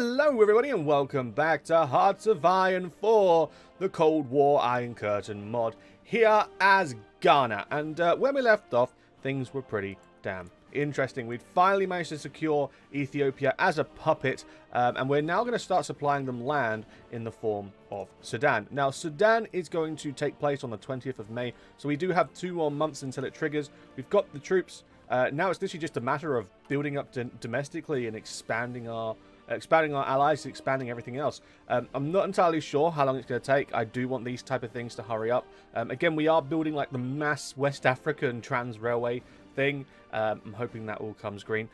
Hello everybody and welcome back to Hearts of Iron 4, the Cold War Iron Curtain mod, here as Ghana. And when we left off, things were pretty damn interesting. We'd finally managed to secure Ethiopia as a puppet, and we're now going to start supplying them land in the form of Sudan. Now, Sudan is going to take place on the 20th of May, so we do have 2 more months until it triggers. We've got the troops. Now it's literally just a matter of building up domestically and expanding our allies, expanding everything else. I'm not entirely sure how long it's going to take. I do want these type of things to hurry up. Again, we are building like the mass West African trans railway thing. I'm hoping that all comes green.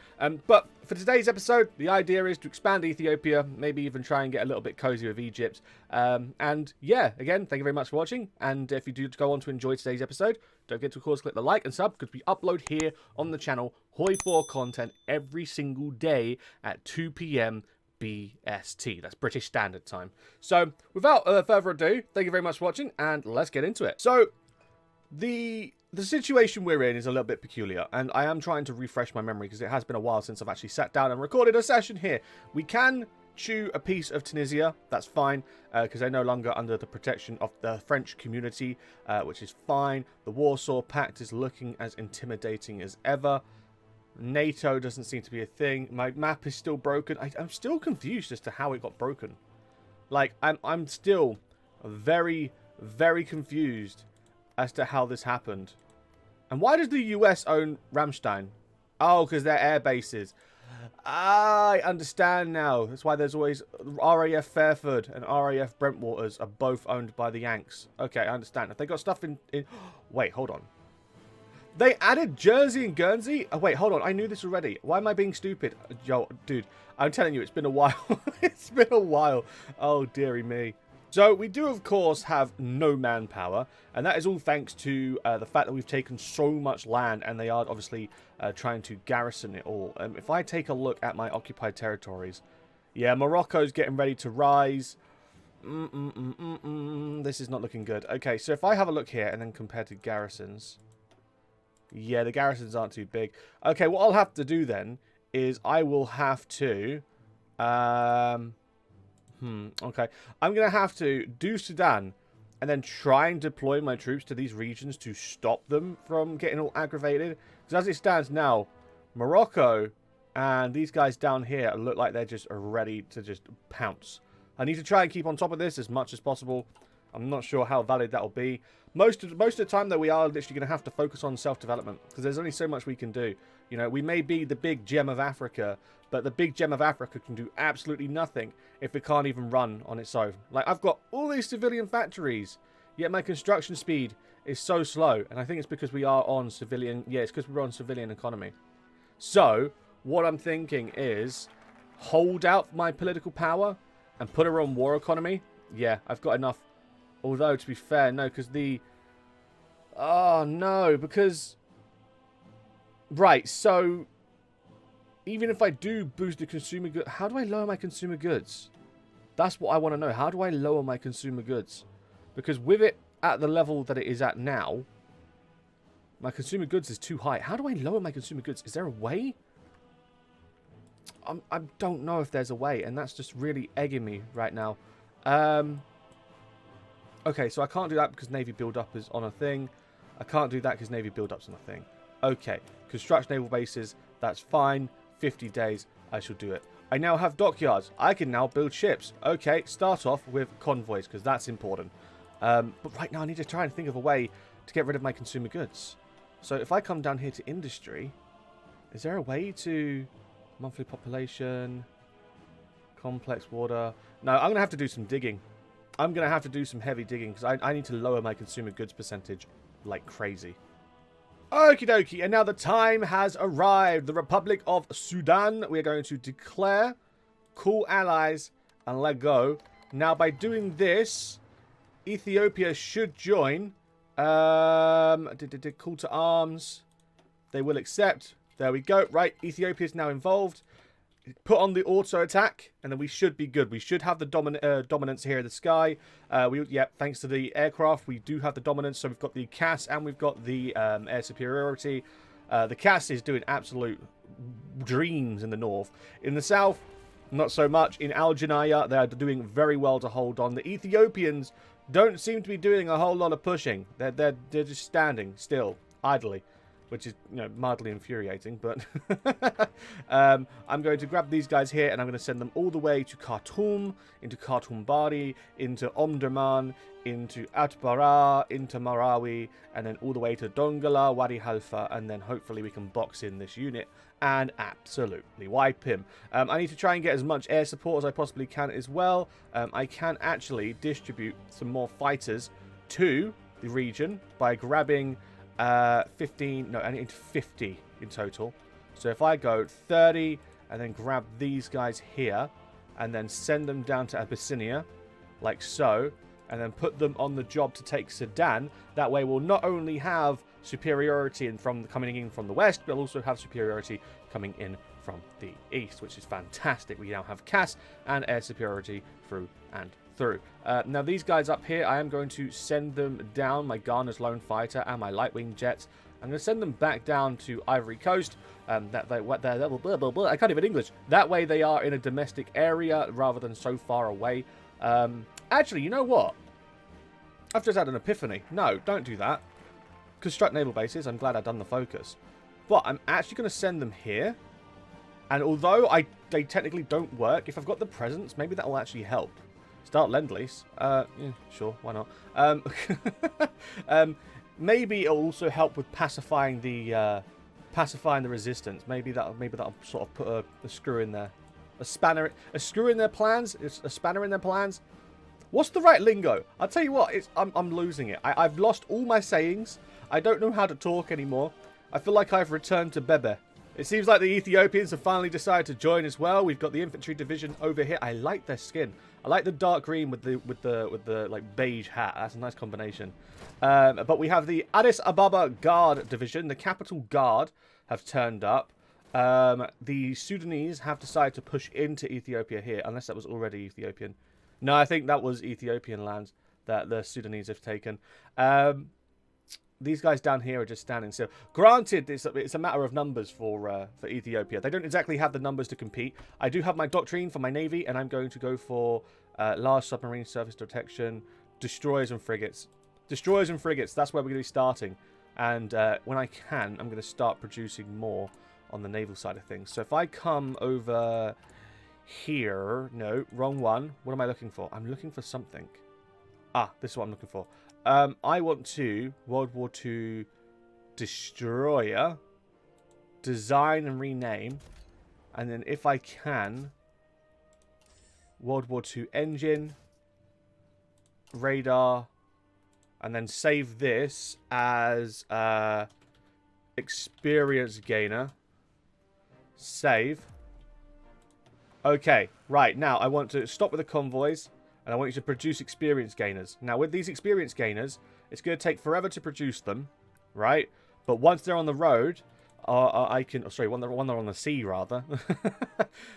But for today's episode, the idea is to expand Ethiopia, maybe even try and get a little bit cozy with Egypt. And yeah, again, thank you very much for watching. And if you do go on to enjoy today's episode, don't forget to, of course, click the like and sub, because we upload here on the channel Hoi4 content every single day at 2 p.m. BST. That's British Standard Time. So without further ado, thank you very much for watching, and let's get into it. So the situation we're in is a little bit peculiar, and I am trying to refresh my memory because it has been a while since I've actually sat down and recorded a session here. We can chew a piece of Tunisia, that's fine, because they're no longer under the protection of the French community, which is fine. The Warsaw Pact is looking as intimidating as ever. NATO doesn't seem to be a thing. My map is still broken. I'm still confused as to how it got broken. Like, I'm still very, very confused as to how this happened. And why does the US own Ramstein? Oh, because they're air bases. I understand now. That's why there's always RAF Fairford and RAF Brentwaters are both owned by the Yanks. Okay, I understand. If they got stuff in... Wait, hold on. They added Jersey and Guernsey? Oh, wait, hold on. I knew this already. Why am I being stupid? Yo, dude, I'm telling you, it's been a while. It's been a while. Oh, dearie me. So we do, of course, have no manpower, and that is all thanks to the fact that we've taken so much land, and they are obviously trying to garrison it all. If I take a look at my occupied territories, yeah, Morocco's getting ready to rise. This is not looking good. Okay, so if I have a look here and then compare to garrisons, yeah, the garrisons aren't too big. Okay, what I'll have to do then is I will have to... okay. I'm going to have to do Sudan and then try and deploy my troops to these regions to stop them from getting all aggravated. Because as it stands now, Morocco and these guys down here look like they're just ready to just pounce. I need to try and keep on top of this as much as possible. I'm not sure how valid that will be. Most of the time, though, we are literally going to have to focus on self-development because there's only so much we can do. You know, we may be the big gem of Africa, but the big gem of Africa can do absolutely nothing if it can't even run on its own. Like, I've got all these civilian factories, yet my construction speed is so slow. And I think it's because we are on civilian... Yeah, it's because we're on civilian economy. So, what I'm thinking is hold out my political power and put her on war economy. Yeah, I've got enough. Although, to be fair, no, because the... Oh, no, because... Right, so... Even if I do boost the consumer goods... How do I lower my consumer goods? That's what I want to know. How do I lower my consumer goods? Because with it at the level that it is at now, my consumer goods is too high. How do I lower my consumer goods? Is there a way? I don't know if there's a way, and that's just really egging me right now. Okay, so I can't do that because Navy build-up is on a thing. I can't do that because Navy build-up's on a thing. Okay, construct naval bases, that's fine. 50 days, I shall do it. I now have dockyards. I can now build ships. Okay, start off with convoys because that's important. But right now I need to try and think of a way to get rid of my consumer goods. So if I come down here to industry, is there a way to... Monthly population, complex water... No, I'm going to have to do some digging. I'm going to have to do some heavy digging because I need to lower my consumer goods percentage like crazy. Okie dokie, and now the time has arrived. The Republic of Sudan, we are going to declare, call allies, and let go. Now, by doing this, Ethiopia should join. Call to arms. They will accept. There we go. Right, Ethiopia is now involved. Put on the auto attack, and then we should be good. We should have the dominance here in the sky. Thanks to the aircraft, we do have the dominance. So we've got the CAS and we've got the air superiority. The CAS is doing absolute dreams in the north. In the south, Not so much. In Al-Janaya, they're doing very well to hold on. The Ethiopians don't seem to be doing a whole lot of pushing. They're just standing still, idly, which is, you know, mildly infuriating. But I'm going to grab these guys here, and I'm going to send them all the way to Khartoum, into Khartoum Bari, into Omdurman, into Atbara, into Marawi, and then all the way to Dongala, Wadi Halfa, and then hopefully we can box in this unit and absolutely wipe him. I need to try and get as much air support as I possibly can as well. I can actually distribute some more fighters to the region by grabbing 15, no, I need 50 in total. So if I go 30 and then grab these guys here and then send them down to Abyssinia, like so, and then put them on the job to take Sudan, that way we'll not only have superiority coming in from the west, but also have superiority coming in from the east, which is fantastic. We now have CAS and air superiority through and through. Now these guys up here, I am going to send them down, my Ghana's lone fighter and my light wing jets. I'm going to send them back down to Ivory Coast. I can't even English. That way they are in a domestic area rather than so far away. Actually, you know what? I've just had an epiphany. No, don't do that. Construct naval bases. I'm glad I've done the focus. But I'm actually going to send them here. And although they technically don't work, if I've got the presence, maybe that will actually help. Start Lend-Lease. Yeah, sure, why not? Maybe it'll also help with pacifying the resistance. Maybe that'll sort of put a screw in there. A screw in their plans? A spanner in their plans? What's the right lingo? I'll tell you what, I'm losing it. I've lost all my sayings. I don't know how to talk anymore. I feel like I've returned to Bebe. It seems like the Ethiopians have finally decided to join as well. We've got the infantry division over here. I like their skin. I like the dark green with the like beige hat. That's a nice combination. But we have the Addis Ababa Guard division. The capital guard have turned up. The Sudanese have decided to push into Ethiopia here, unless that was already Ethiopian. No, I think that was Ethiopian lands that the Sudanese have taken. These guys down here are just standing still. Granted, it's a matter of numbers for Ethiopia. They don't exactly have the numbers to compete. I do have my doctrine for my navy, and I'm going to go for large submarine surface detection, destroyers and frigates. Destroyers and frigates, that's where we're going to be starting. And when I can, I'm going to start producing more on the naval side of things. So if I come over here... No, wrong one. What am I looking for? I'm looking for something. Ah, this is what I'm looking for. I want to World War II destroyer, design and rename, and then if I can, World War II engine, radar, and then save this as experience gainer. Save. Okay, right, now I want to stop with the convoys. And I want you to produce experience gainers. Now, with these experience gainers, it's going to take forever to produce them, right? But once they're on the road, I can... Oh, sorry, when they're on the sea, rather.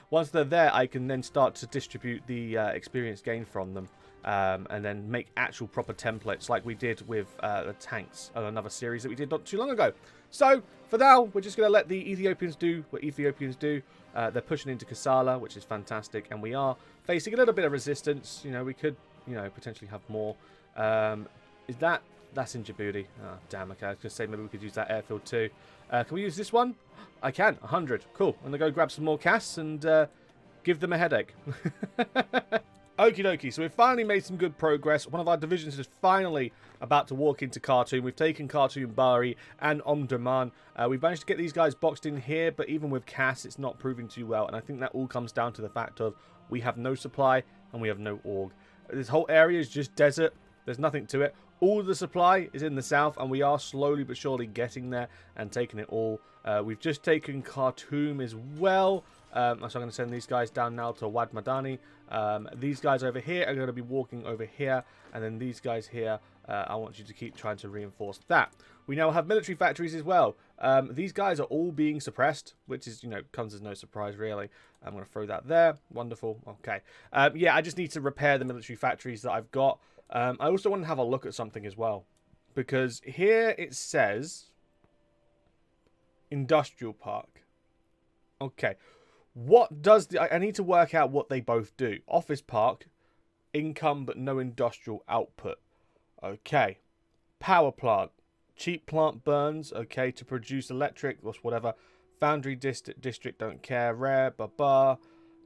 Once they're there, I can then start to distribute the experience gain from them. And then make actual proper templates like we did with the tanks on another series that we did not too long ago. So, for now, we're just going to let the Ethiopians do what Ethiopians do. They're pushing into Kassala, which is fantastic, and we are facing a little bit of resistance. You know, we could, you know, potentially have more. Is that... That's in Djibouti. Oh, damn, okay. I was going to say maybe we could use that airfield too. Can we use this one? I can. 100. Cool. I'm going to go grab some more CAS and give them a headache. Okie dokie, so we've finally made some good progress. One of our divisions is finally about to walk into Khartoum. We've taken Khartoum, Bari, and Omdurman. We've managed to get these guys boxed in here, but even with CAS, it's not proving too well. And I think that all comes down to the fact of we have no supply and we have no org. This whole area is just desert. There's nothing to it. All of the supply is in the south, and we are slowly but surely getting there and taking it all. We've just taken Khartoum as well. So I'm going to send these guys down now to Wad Madani. These guys over here are going to be walking over here. And then these guys here, I want you to keep trying to reinforce that. We now have military factories as well. These guys are all being suppressed, which is, you know, comes as no surprise, really. I'm going to throw that there. Wonderful. Okay. Yeah, I just need to repair the military factories that I've got. I also want to have a look at something as well. Because here it says... Industrial Park. Okay. What does I need to work out what they both do. Office park, income but no industrial output. Okay. Power plant. Cheap plant burns, okay, to produce electric, whatever. Foundry district, don't care. Rare, blah.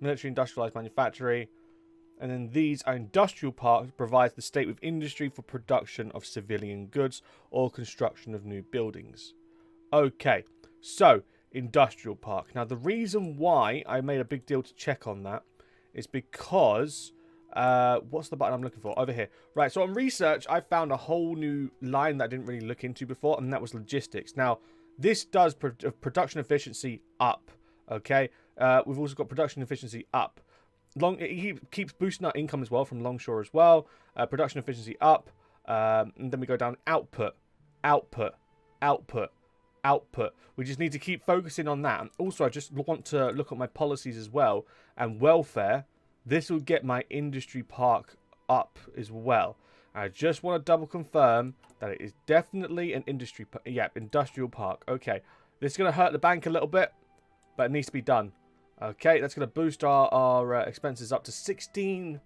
Military industrialized manufacturing. And then these are industrial parks, provides the state with industry for production of civilian goods or construction of new buildings. Okay, so industrial park. Now the reason why I made a big deal to check on that is because what's the button I'm looking for? Over here. Right, so on research, I found a whole new line that I didn't really look into before, and that was logistics. Now, this does production efficiency up, okay? We've also got production efficiency up. He keeps boosting our income as well from Longshore as well. Production efficiency up. And then we go down output. We just need to keep focusing on that. And also, I just want to look at my policies as well. And welfare. This will get my industry park up as well. I just want to double confirm that it is definitely an industrial park. Okay. This is going to hurt the bank a little bit, but it needs to be done. Okay, that's going to boost our expenses up to 16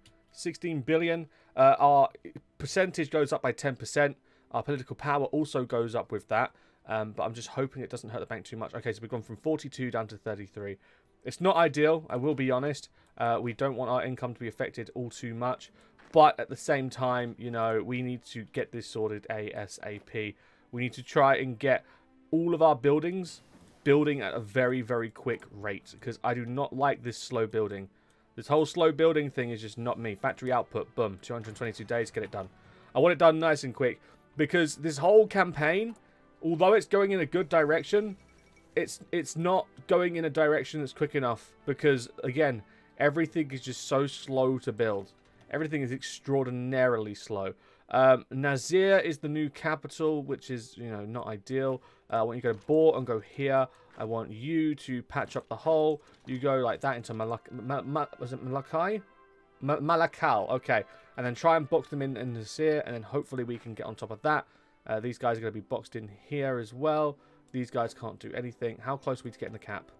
billion. Our percentage goes up by 10%. Our political power also goes up with that. But I'm just hoping it doesn't hurt the bank too much. Okay, so we've gone from 42 down to 33. It's not ideal, I will be honest. We don't want our income to be affected all too much. But at the same time, you know, we need to get this sorted ASAP. We need to try and get all of our building at a very, very quick rate, because I do not like this slow building. This whole slow building thing is just not me. Factory output, boom, 222 days, get it done. I want it done nice and quick, because this whole campaign, although it's going in a good direction, it's not going in a direction that's quick enough, because again, everything is just so slow to build. Everything is extraordinarily slow. Nazir is the new capital, which is, you know, not ideal. I want you to go Bor and go here. I want you to patch up the hole. You go like that into was it Malakai? Malakal, okay. And then try and box them in Nazir, and then hopefully we can get on top of that. These guys are going to be boxed in here as well. These guys can't do anything. How close are we to getting the cap?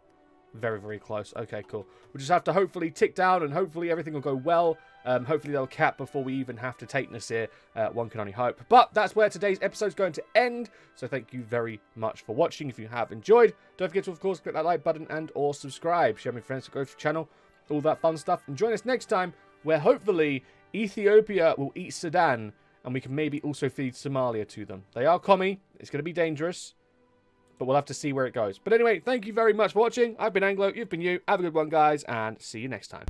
Very, very close. Okay, cool. We just have to hopefully tick down, and hopefully everything will go well. Hopefully they'll cap before we even have to take Nasir. One can only hope. But that's where today's episode is going to end. So thank you very much for watching. If you have enjoyed, don't forget to, of course, click that like button and or subscribe. Share with your friends to go to the channel. All that fun stuff. And join us next time, where hopefully Ethiopia will eat Sudan, and we can maybe also feed Somalia to them. They are commie. It's going to be dangerous. But we'll have to see where it goes. But anyway, thank you very much for watching. I've been Anglo, you've been you. Have a good one, guys, and see you next time.